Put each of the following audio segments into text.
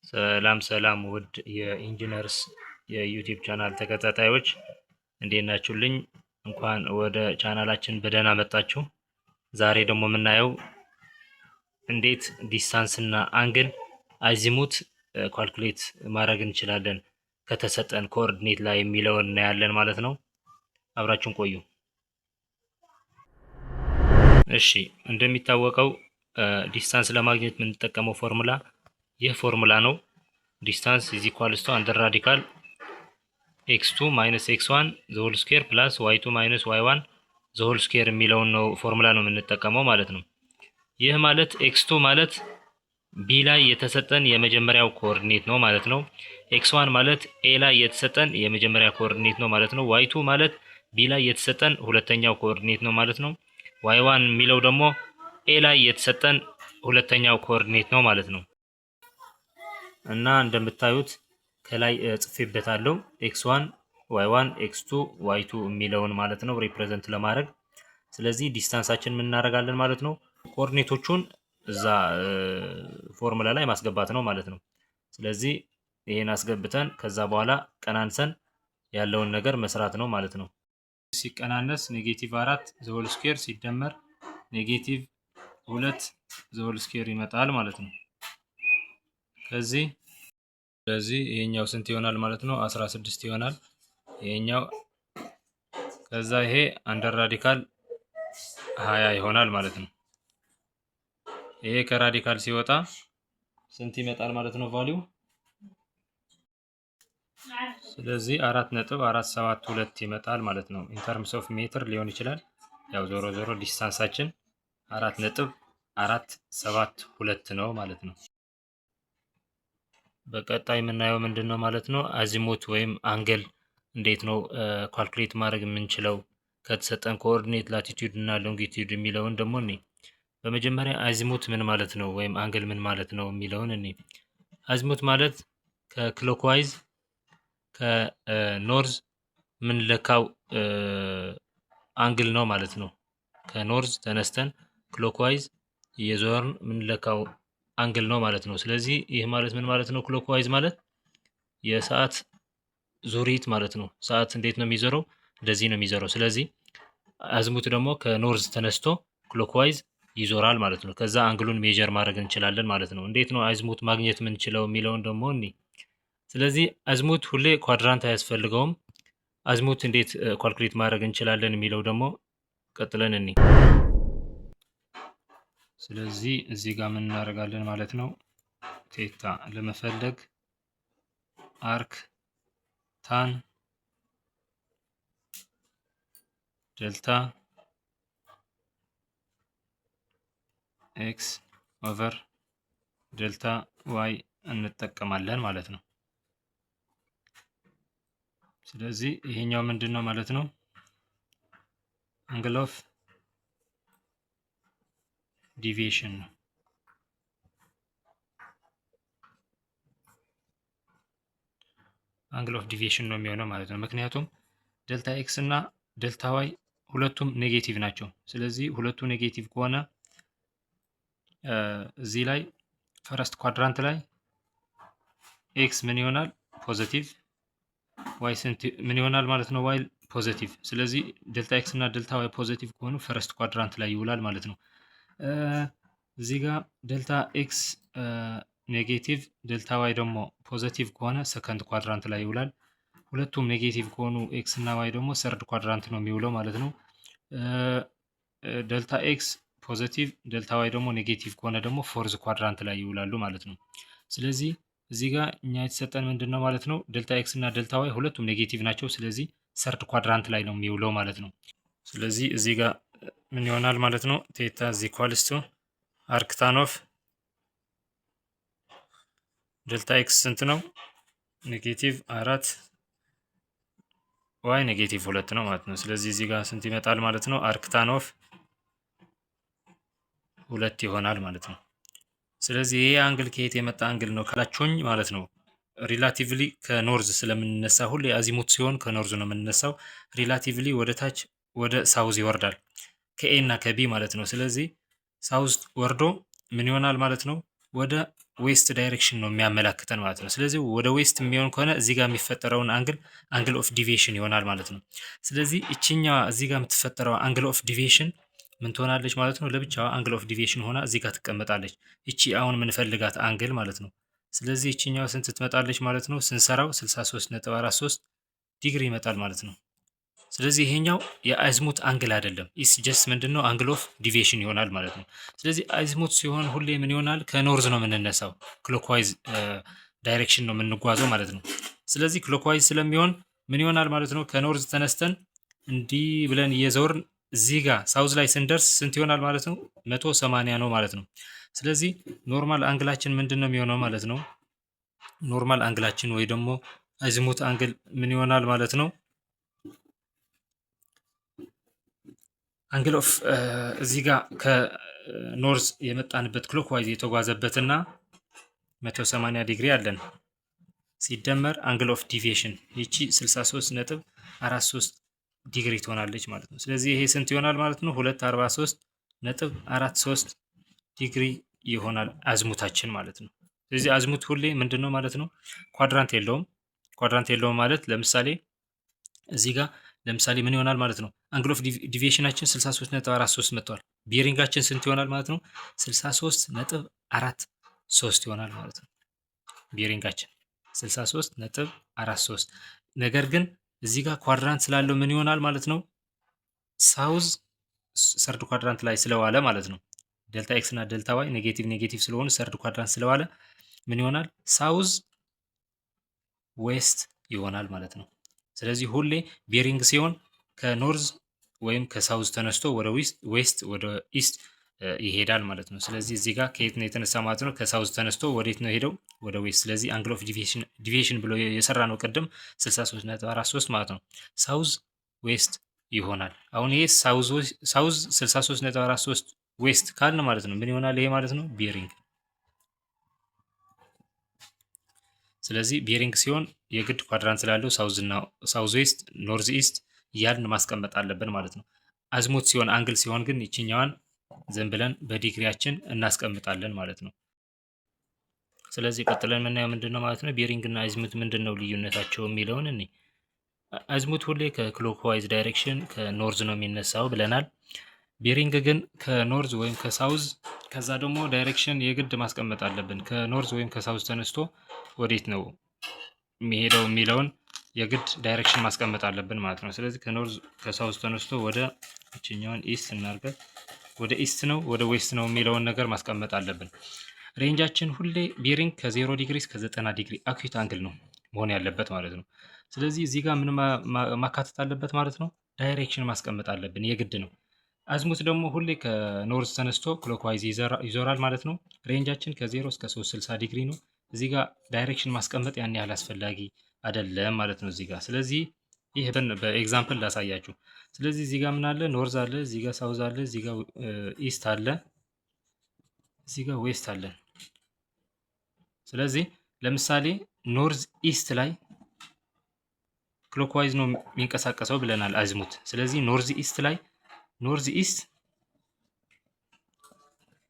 ሰላም ሰላም ውድ የኢንጂነርስ የዩቲዩብ ቻናል ተከታታዮች እንዴት ናችሁልኝ? እንኳን ወደ ቻናላችን በደህና መጣችሁ። ዛሬ ደግሞ የምናየው እንዴት ዲስታንስ እና አንግል አዚሙት ካልኩሌት ማድረግ እንችላለን ከተሰጠን ኮኦርዲኔት ላይ የሚለውን እናያለን ማለት ነው። አብራችሁን ቆዩ። እሺ እንደሚታወቀው ዲስታንስ ለማግኘት የምንጠቀመው ፎርሙላ ይህ ፎርሙላ ነው። ዲስታንስ ኢዝ ኢኳልስ ቱ አንደር ራዲካል x2 ማይነስ x1 ዘ ሆል ስኩዌር ፕላስ y2 ማይነስ y1 ዘ ሆል ስኩዌር የሚለውን ነው ፎርሙላ ነው የምንጠቀመው ማለት ነው። ይህ ማለት x2 ማለት b ላይ የተሰጠን የመጀመሪያው ኮኦርዲኔት ነው ማለት ነው። x1 ማለት a ላይ የተሰጠን የመጀመሪያ ኮኦርዲኔት ነው ማለት ነው። y2 ማለት b ላይ የተሰጠን ሁለተኛው ኮኦርዲኔት ነው ማለት ነው። y1 የሚለው ደግሞ a ላይ የተሰጠን ሁለተኛው ኮኦርዲኔት ነው ማለት ነው። እና እንደምታዩት ከላይ ጽፌበታለሁ x1 y1 x2 y2 የሚለውን ማለት ነው ሪፕሬዘንት ለማድረግ። ስለዚህ ዲስታንሳችን ምን እናደርጋለን ማለት ነው ኮኦርዲኔቶቹን እዛ ፎርሙላ ላይ ማስገባት ነው ማለት ነው። ስለዚህ ይሄን አስገብተን ከዛ በኋላ ቀናንሰን ያለውን ነገር መስራት ነው ማለት ነው። ሲቀናነስ ኔጌቲቭ 4 ዘ ሆል ስኩዌር ሲደመር ኔጌቲቭ 2 ዘ ሆል ስኩዌር ይመጣል ማለት ነው። ስለዚህ ይሄኛው ስንት ይሆናል ማለት ነው 16 ይሆናል ይሄኛው። ከዛ ይሄ አንደር ራዲካል 20 ይሆናል ማለት ነው። ይሄ ከራዲካል ሲወጣ ስንት ይመጣል ማለት ነው ቫልዩ። ስለዚህ 4.472 ይመጣል ማለት ነው። ኢን ተርምስ ኦፍ ሜትር ሊሆን ይችላል። ያው ዞሮ ዞሮ ዲስታንሳችን 4.472 ነው ማለት ነው። በቀጣይ የምናየው ምንድነው ማለት ነው አዚሙት ወይም አንግል እንዴት ነው ካልኩሌት ማድረግ የምንችለው ከተሰጠን ኮኦርዲኔት ላቲቲዩድ እና ሎንጊቲዩድ የሚለውን ደግሞ እኔ በመጀመሪያ አዚሙት ምን ማለት ነው ወይም አንግል ምን ማለት ነው የሚለውን እኔ አዚሙት ማለት ከክሎክዋይዝ ከኖርዝ ምን ለካው አንግል ነው ማለት ነው። ከኖርዝ ተነስተን ክሎክዋይዝ የዞርን ምን ለካው አንግል ነው ማለት ነው። ስለዚህ ይህ ማለት ምን ማለት ነው ክሎክዋይዝ ማለት የሰዓት ዙሪት ማለት ነው። ሰዓት እንዴት ነው የሚዞረው? እንደዚህ ነው የሚዞረው። ስለዚህ አዝሙት ደግሞ ከኖርዝ ተነስቶ ክሎክዋይዝ ይዞራል ማለት ነው። ከዛ አንግሉን ሜጀር ማድረግ እንችላለን ማለት ነው። እንዴት ነው አዝሙት ማግኘት የምንችለው የሚለውን ደግሞ እኔ ስለዚህ አዝሙት ሁሌ ኳድራንት አያስፈልገውም። አዝሙት እንዴት ካልኩሌት ማድረግ እንችላለን የሚለው ደግሞ ቀጥለን እኔ ስለዚህ እዚህ ጋር ምን እናደርጋለን ማለት ነው ቴታ ለመፈለግ አርክ ታን ዴልታ ኤክስ ኦቨር ዴልታ ዋይ እንጠቀማለን ማለት ነው። ስለዚህ ይሄኛው ምንድነው ማለት ነው አንግል ኦፍ ዲቪዬሽን ነው። አንግል ኦፍ ዲቪዬሽን ነው የሚሆነው ማለት ነው። ምክንያቱም ዴልታ ኤክስ እና ዴልታ ዋይ ሁለቱም ኔጌቲቭ ናቸው። ስለዚህ ሁለቱ ኔጌቲቭ ከሆነ እዚህ ላይ ፈረስት ኳድራንት ላይ ኤክስ ምን ይሆናል ፖዚቲቭ፣ ዋይ ስንት ምን ይሆናል ማለት ነው ዋይ ፖዚቲቭ። ስለዚህ ዴልታ ኤክስ እና ዴልታ ዋይ ፖዚቲቭ ከሆኑ ፈረስት ኳድራንት ላይ ይውላል ማለት ነው። እዚህ ጋር ዴልታ ኤክስ ኔጌቲቭ ዴልታ ዋይ ደግሞ ፖዚቲቭ ከሆነ ሰከንድ ኳድራንት ላይ ይውላል። ሁለቱም ኔጌቲቭ ከሆኑ ኤክስ እና ዋይ ደግሞ ሰርድ ኳድራንት ነው የሚውለው ማለት ነው። ዴልታ ኤክስ ፖዚቲቭ ዴልታ ዋይ ደግሞ ኔጌቲቭ ከሆነ ደግሞ ፎርዝ ኳድራንት ላይ ይውላሉ ማለት ነው። ስለዚህ እዚህ ጋር እኛ የተሰጠን ምንድነው ማለት ነው ዴልታ ኤክስ እና ዴልታ ዋይ ሁለቱም ኔጌቲቭ ናቸው። ስለዚህ ሰርድ ኳድራንት ላይ ነው የሚውለው ማለት ነው። ስለዚህ እዚህ ጋር ምን ይሆናል ማለት ነው ቴታ ኢዝ ኢኳልስ ቱ አርክ ታን ኦፍ ዴልታ ኤክስ ስንት ነው ኔጌቲቭ 4 ዋይ ኔጌቲቭ 2 ነው ማለት ነው። ስለዚህ እዚህ ጋር ስንት ይመጣል ማለት ነው አርክ ታን ኦፍ 2 ይሆናል ማለት ነው። ስለዚህ ይሄ አንግል ከየት የመጣ አንግል ነው ካላችሁኝ ማለት ነው ሪላቲቭሊ ከኖርዝ ስለምንነሳ ሁሌ አዚሙት ሲሆን ከኖርዝ ነው የምንነሳው። ሪላቲቭሊ ወደ ታች ወደ ሳውዝ ይወርዳል ከኤ እና ከቢ ማለት ነው። ስለዚህ ሳውዝ ወርዶ ምን ይሆናል ማለት ነው ወደ ዌስት ዳይሬክሽን ነው የሚያመላክተን ማለት ነው። ስለዚህ ወደ ዌስት የሚሆን ከሆነ እዚህ ጋር የሚፈጠረውን አንግል ኦፍ ዲቪዬሽን ይሆናል ማለት ነው። ስለዚህ እቺኛዋ እዚህ ጋር የምትፈጠረው አንግል ኦፍ ዲቪዬሽን ምን ትሆናለች ማለት ነው? ለብቻዋ አንግል ኦፍ ዲቪዬሽን ሆና እዚህ ጋር ትቀመጣለች። እቺ አሁን የምንፈልጋት አንግል ማለት ነው። ስለዚህ እቺኛዋ ስንት ትመጣለች ማለት ነው? ስንሰራው 63.43 ዲግሪ ይመጣል ማለት ነው። ስለዚህ ይሄኛው የአዝሙት አንግል አይደለም። ኢስ ጀስት ምንድነው አንግል ኦፍ ዲቪዬሽን ይሆናል ማለት ነው። ስለዚህ አዝሙት ሲሆን ሁሌ ምን ይሆናል? ከኖርዝ ነው የምንነሳው፣ ክሎክዋይዝ ዳይሬክሽን ነው የምንጓዘው ማለት ነው። ስለዚህ ክሎክዋይዝ ስለሚሆን ምን ይሆናል ማለት ነው? ከኖርዝ ተነስተን እንዲህ ብለን እየዞርን እዚህ ጋር ሳውዝ ላይ ስንደርስ ስንት ይሆናል ማለት ነው? 180 ነው ማለት ነው። ስለዚህ ኖርማል አንግላችን ምንድን ነው የሚሆነው ማለት ነው? ኖርማል አንግላችን ወይ ደግሞ አዝሙት አንግል ምን ይሆናል ማለት ነው? አንግል ኦፍ እዚህ ጋር ከኖርዝ የመጣንበት ክሎክዋይዝ የተጓዘበትና 180 ዲግሪ አለን ሲደመር አንግል ኦፍ ዲቪዬሽን ይቺ 63.43 ዲግሪ ትሆናለች ማለት ነው። ስለዚህ ይሄ ስንት ይሆናል ማለት ነው? 243.43 ዲግሪ ይሆናል አዝሙታችን ማለት ነው። ስለዚህ አዝሙት ሁሌ ምንድን ነው ማለት ነው? ኳድራንት የለውም። ኳድራንት የለውም ማለት ለምሳሌ እዚህ ጋር ለምሳሌ ምን ይሆናል ማለት ነው? አንግል ኦፍ ዲቪዬሽናችን 63.43 መጥቷል። ቢሪንጋችን ስንት ይሆናል ማለት ነው? 63.43 ይሆናል ማለት ነው። ቢሪንጋችን 63.43 ነገር ግን እዚህ ጋር ኳድራንት ስላለው ምን ይሆናል ማለት ነው? ሳውዝ ሰርድ ኳድራንት ላይ ስለዋለ ማለት ነው። ዴልታ ኤክስ እና ዴልታ ዋይ ኔጌቲቭ ስለሆኑ ሰርድ ኳድራንት ስለዋለ ምን ይሆናል? ሳውዝ ዌስት ይሆናል ማለት ነው። ስለዚህ ሁሌ ቤሪንግ ሲሆን ከኖርዝ ወይም ከሳውዝ ተነስቶ ወደ ዌስት ወደ ኢስት ይሄዳል ማለት ነው። ስለዚህ እዚህ ጋር ከየት ነው የተነሳ ማለት ነው? ከሳውዝ ተነስቶ ወዴት ነው ሄደው? ወደ ዌስት። ስለዚህ አንግል ኦፍ ዲቪዬሽን ብሎ የሰራ ነው ቅድም 63.43 ማለት ነው። ሳውዝ ዌስት ይሆናል። አሁን ይሄ ሳውዝ 63.43 ዌስት ካልን ማለት ነው ምን ይሆናል ይሄ ማለት ነው? ቤሪንግ። ስለዚህ ቤሪንግ ሲሆን የግድ ኳድራንት ስላለው ሳውዝ ዌስት፣ ኖርዝ ኢስት እያልን ማስቀመጥ አለብን ማለት ነው። አዝሙት ሲሆን አንግል ሲሆን ግን ይችኛዋን ዝም ብለን በዲግሪያችን እናስቀምጣለን ማለት ነው። ስለዚህ ቀጥለን የምናየው ምንድን ነው ማለት ነው? ቤሪንግ እና አዝሙት ምንድን ነው ልዩነታቸው የሚለውን እኔ አዝሙት ሁሌ ከክሎክዋይዝ ዳይሬክሽን ከኖርዝ ነው የሚነሳው ብለናል። ቤሪንግ ግን ከኖርዝ ወይም ከሳውዝ ከዛ ደግሞ ዳይሬክሽን የግድ ማስቀመጥ አለብን። ከኖርዝ ወይም ከሳውዝ ተነስቶ ወዴት ነው የሚሄደው የሚለውን የግድ ዳይሬክሽን ማስቀመጥ አለብን ማለት ነው። ስለዚህ ከሳውዝ ተነስቶ ወደ እችኛዋን ኢስት እናርገት፣ ወደ ኢስት ነው ወደ ዌስት ነው የሚለውን ነገር ማስቀመጥ አለብን። ሬንጃችን ሁሌ ቤሪንግ ከ0 ዲግሪ እስከ 90 ዲግሪ አኩት አንግል ነው መሆን ያለበት ማለት ነው። ስለዚህ እዚህ ጋር ምን ማካተት አለበት ማለት ነው? ዳይሬክሽን ማስቀመጥ አለብን የግድ ነው። አዝሙት ደግሞ ሁሌ ከኖርዝ ተነስቶ ክሎክዋይዝ ይዞራል ማለት ነው። ሬንጃችን ከ0 እስከ 360 ዲግሪ ነው። እዚህ ጋር ዳይሬክሽን ማስቀመጥ ያን ያህል አስፈላጊ አይደለም ማለት ነው እዚህ ጋር። ስለዚህ ይህ በኤግዛምፕል ላሳያችሁ። ስለዚህ እዚህ ጋር ምን አለ? ኖርዝ አለ፣ እዚህ ጋር ሳውዝ አለ፣ እዚህ ጋር ኢስት አለ፣ እዚህ ጋር ዌስት አለ። ስለዚህ ለምሳሌ ኖርዝ ኢስት ላይ ክሎክዋይዝ ነው የሚንቀሳቀሰው ብለናል አዝሙት። ስለዚህ ኖርዝ ኢስት ላይ ኖርዝ ኢስት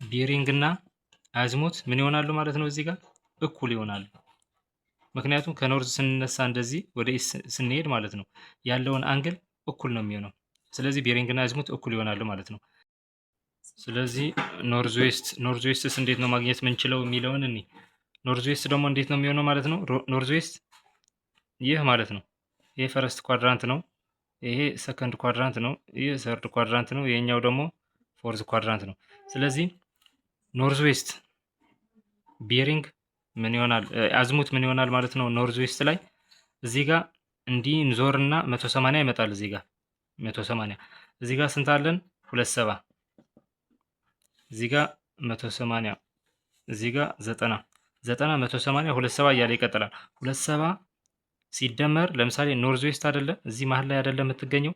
ቤሪንግ እና አዝሙት ምን ይሆናሉ ማለት ነው? እዚህ ጋር እኩል ይሆናሉ። ምክንያቱም ከኖርዝ ስንነሳ እንደዚህ ወደ ኢስት ስንሄድ ማለት ነው ያለውን አንግል እኩል ነው የሚሆነው። ስለዚህ ቤሪንግ እና አዝሙት እኩል ይሆናሉ ማለት ነው። ስለዚህ ኖርዝ ዌስትስ እንዴት ነው ማግኘት የምንችለው የሚለውን እኔ ኖርዝ ዌስት ደግሞ እንዴት ነው የሚሆነው ማለት ነው? ኖርዝ ዌስት ይህ ማለት ነው። ይሄ ፈረስት ኳድራንት ነው። ይሄ ሰከንድ ኳድራንት ነው። ይሄ ሰርድ ኳድራንት ነው። ይሄኛው ደግሞ ፎርዝ ኳድራንት ነው። ስለዚህ ኖርዝ ዌስት ቤሪንግ ምን ይሆናል? አዝሙት ምን ይሆናል ማለት ነው? ኖርዝ ዌስት ላይ እዚህ ጋር እንዲህ እንዞርና 180 ይመጣል። እዚህ ጋር 180 እዚህ ጋር ስንት አለን? 27 እዚህ ጋር 180 እዚህ ጋር 90 180 27 እያለ ይቀጥላል። 27 ሲደመር ለምሳሌ ኖርዝ ዌስት አይደለ እዚህ መሀል ላይ አይደለ የምትገኘው።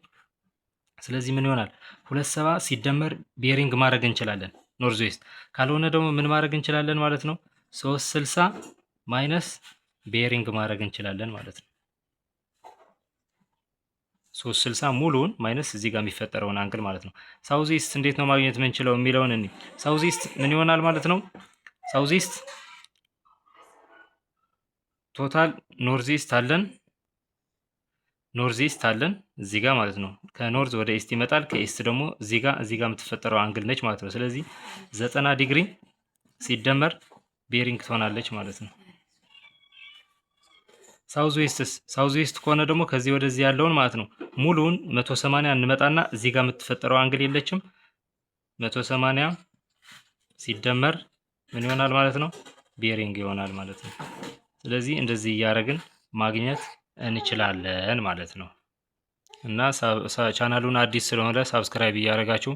ስለዚህ ምን ይሆናል? 27 ሲደመር ቤሪንግ ማድረግ እንችላለን ኖርዝ ዌስት። ካልሆነ ደግሞ ምን ማድረግ እንችላለን ማለት ነው? 360 ማይነስ ቤሪንግ ማድረግ እንችላለን ማለት ነው። 360 ሙሉውን ማይነስ እዚህ ጋር የሚፈጠረውን አንግል ማለት ነው። ሳውዝ ኢስት እንዴት ነው ማግኘት የምንችለው የሚለውን እኔ ሳውዝ ኢስት ምን ይሆናል ማለት ነው? ሳውዝ ኢስት ቶታል ኖርዝ ኢስት አለን እዚህ ጋር ማለት ነው። ከኖርዝ ወደ ኢስት ይመጣል። ከኢስት ደግሞ እዚህ ጋር የምትፈጠረው አንግል ነች ማለት ነው። ስለዚህ 90 ዲግሪ ሲደመር ቤሪንግ ትሆናለች ማለት ነው። ሳውዝ ዌስት ከሆነ ደግሞ ከዚህ ወደዚህ ያለውን ማለት ነው ሙሉውን 180 እንመጣና እዚህ ጋር የምትፈጠረው አንግል የለችም 180 ሲደመር ምን ይሆናል ማለት ነው? ቤሪንግ ይሆናል ማለት ነው። ስለዚህ እንደዚህ እያደረግን ማግኘት እንችላለን ማለት ነው። እና ቻናሉን አዲስ ስለሆነ ሳብስክራይብ እያደረጋችሁ